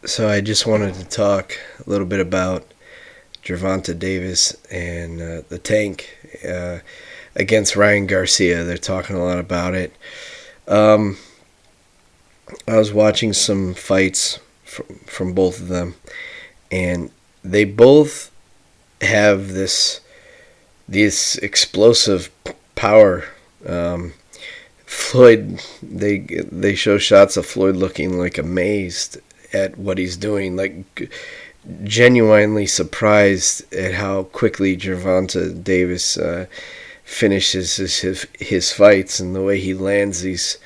So I just wanted to talk a little bit about Gervonta Davis and the tank against Ryan Garcia. They're talking a lot about it. Um, I was watching some fights from both of them, and they both have this explosive power. Floyd, they show shots of Floyd looking like amazed at what he's doing, like genuinely surprised at how quickly Gervonta Davis finishes his fights and the way he lands these,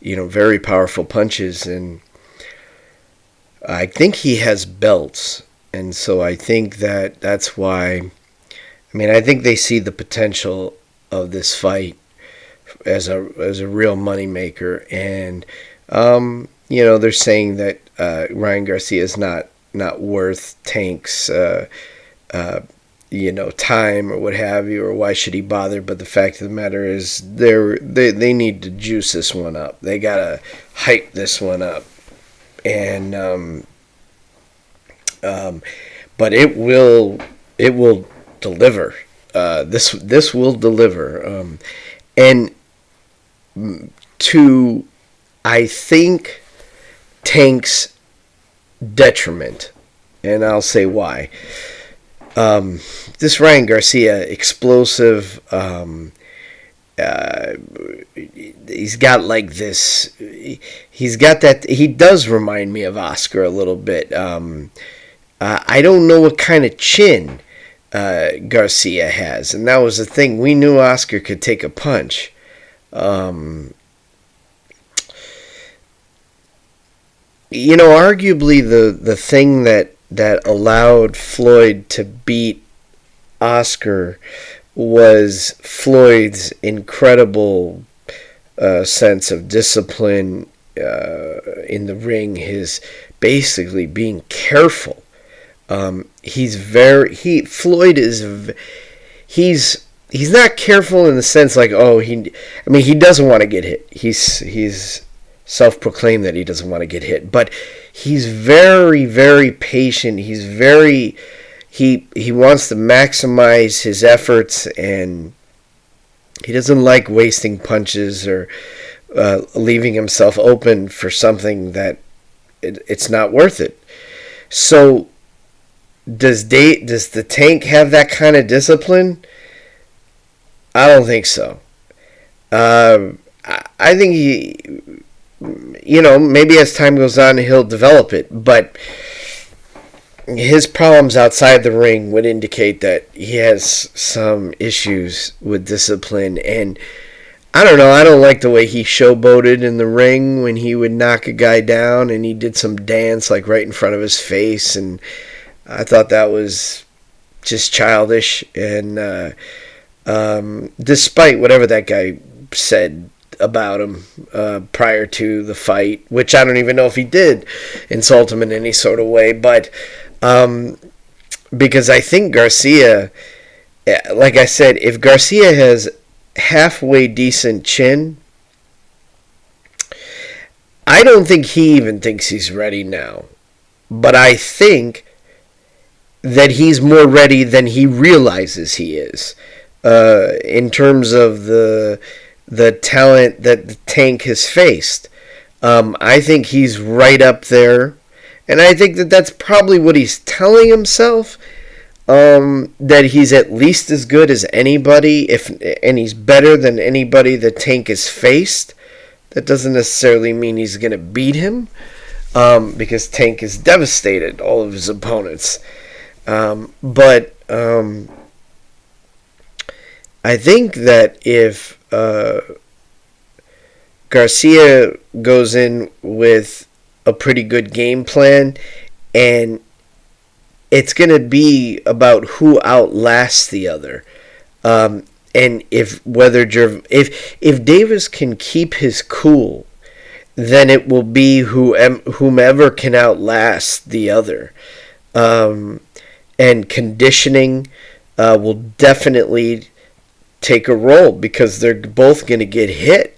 very powerful punches. And I think he has belts, and so I think that's why. I mean, I think they see the potential of this fight as a real moneymaker, and they're saying that Ryan Garcia is not worth Tank's time or what have you, or why should he bother? But the fact of the matter is, they need to juice this one up. They gotta hype this one up, and but it will deliver. This will deliver, and to, I think, Tank's detriment, and I'll say why. This Ryan Garcia, explosive. He's got like this. He's got that. He does remind me of Oscar a little bit. I don't know what kind of chin Garcia has, and that was the thing. We knew Oscar could take a punch. Arguably the thing that allowed Floyd to beat Oscar was Floyd's incredible sense of discipline in the ring, his basically being careful. He's not careful in the sense like, he doesn't want to get hit. He's self-proclaimed that he doesn't want to get hit, but he's very, very patient. He wants to maximize his efforts, and he doesn't like wasting punches or leaving himself open for something that it's not worth it. So does the Tank have that kind of discipline? I don't think so. I think maybe as time goes on, he'll develop it, but his problems outside the ring would indicate that he has some issues with discipline. And I don't know, I don't like the way he showboated in the ring when he would knock a guy down and he did some dance like right in front of his face, and I thought that was just childish. And despite whatever that guy said about him prior to the fight, which I don't even know if he did insult him in any sort of way, but because I think Garcia, like I said, if Garcia has halfway decent chin, I don't think he even thinks he's ready now, but I think that he's more ready than he realizes he is, in terms of the talent that the Tank has faced. I think he's right up there, and I think that's probably what he's telling himself, that he's at least as good as anybody, and he's better than anybody the Tank has faced. That doesn't necessarily mean he's going to beat him, because Tank has devastated all of his opponents. But I think that if Garcia goes in with a pretty good game plan, and it's going to be about who outlasts the other, and if Davis can keep his cool, then it will be whomever can outlast the other. And conditioning will definitely take a role, because they're both going to get hit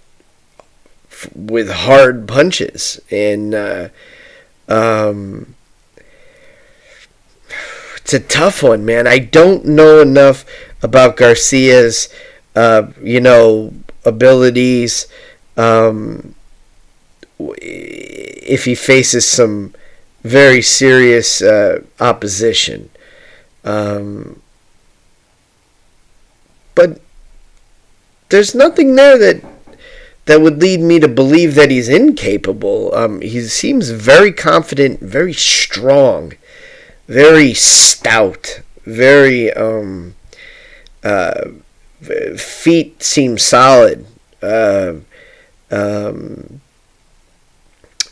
with hard punches. And it's a tough one, man. I don't know enough about Garcia's, abilities. Um, if he faces some very serious opposition. But there's nothing there that would lead me to believe that he's incapable. He seems very confident, very strong, very stout, very feet seem solid.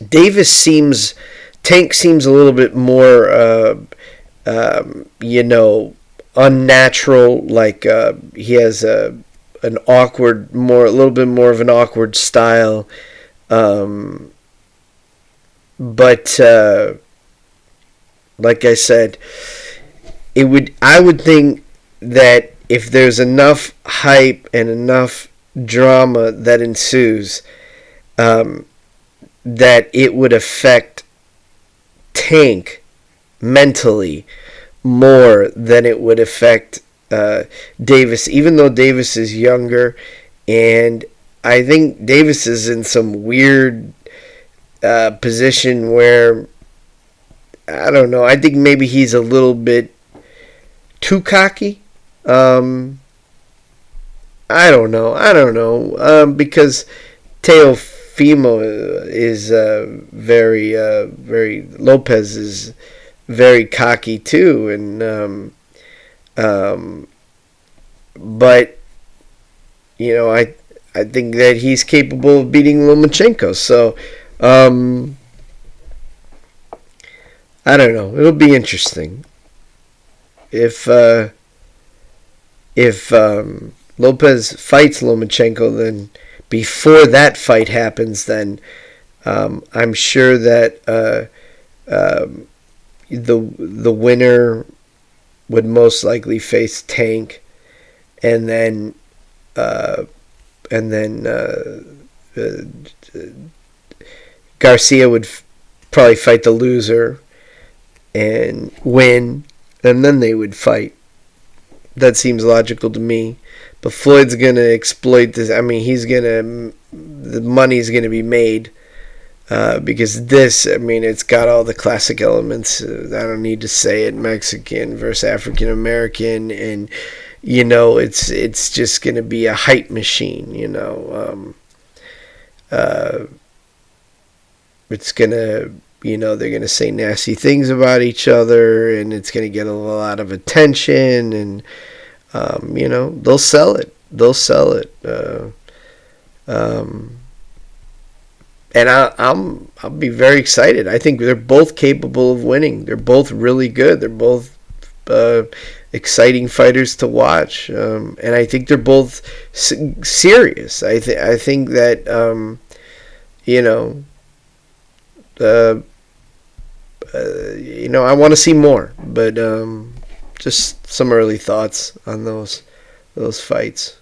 Davis seems Tank seems a little bit more unnatural. Like he has a little bit more of an awkward style. But like I said, I would think that if there's enough hype and enough drama that ensues, that it would affect Tank mentally more than it would affect Davis, even though Davis is younger. And I think Davis is in some weird position where, I don't know, I think maybe he's a little bit too cocky. I don't know. Because Teofimo is very Lopez is very cocky too, and but I think that he's capable of beating Lomachenko. So I don't know. It'll be interesting if Lopez fights Lomachenko. Then before that fight happens, then I'm sure that the winner would most likely face Tank, and then Garcia would probably fight the loser and win, and then they would fight. That seems logical to me. But Floyd's gonna exploit this. I mean, the money's gonna be made because this. I mean, it's got all the classic elements. I don't need to say it. Mexican versus African American, and it's just gonna be a hype machine. It's gonna. They're gonna say nasty things about each other, and it's gonna get a lot of attention, and they'll sell it. And I'll be very excited. I think they're both capable of winning. They're both really good. They're both exciting fighters to watch, and I think they're both serious. I think that I want to see more, but just some early thoughts on those fights.